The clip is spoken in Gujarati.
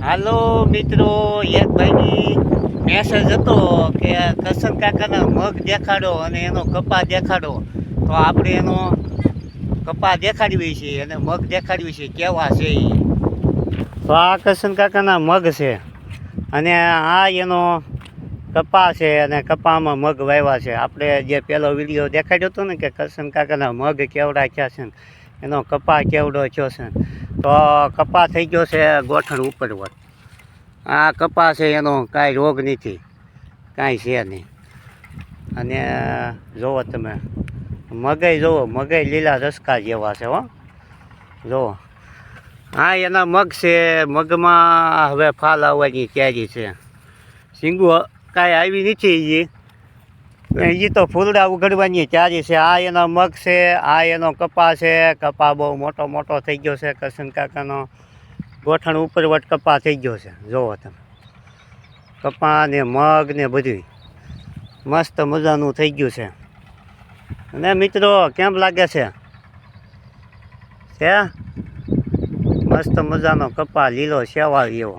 હાલો મિત્રો, એક ભાઈની મેસેજ હતો કે કરશન કાકાના મગ દેખાડો અને એનો કપા દેખાડો. તો આપણે એનો કપા દેખાડવી છે અને મગ દેખાડવી છે કેવા છે એ. તો આ કરશન કાકાના મગ છે અને આ એનો કપા છે અને કપામાં મગ વાવ્યા છે. આપણે જે પેલો વિડીયો દેખાડ્યો હતો ને કે કરશન કાકાના મગ કેવડા થયા છે, એનો કપા કેવડો થયો છે. તો કપા થઈ ગયો છે ગોઠણ ઉપરવટ. આ કપા છે એનો કાંઈ રોગ નથી, કાંઈ છે નહીં. અને જુઓ તમે મગઈ, જુઓ મગઈ લીલા રસકા જેવા છે હો. જુઓ હા એના મગ છે, મગમાં હવે ફાલ આવવાની તૈયારી છે. શીંગું કાંઈ આવી નથી, એ તો ફૂલડા ઉઘડવાની તૈયારી છે. આ એના મગ છે, આ એનો કપા છે. કપા બહુ મોટો મોટો થઈ ગયો છે. કરશન કાકાનો ગોઠણ ઉપરવટ કપા થઈ ગયો છે. જુઓ તમે કપા ને મગ ને બધું મસ્ત મજાનું થઈ ગયું છે. અને મિત્રો કેમ લાગે છે મસ્ત મજાનો કપા લીલો શેવાળ એવો.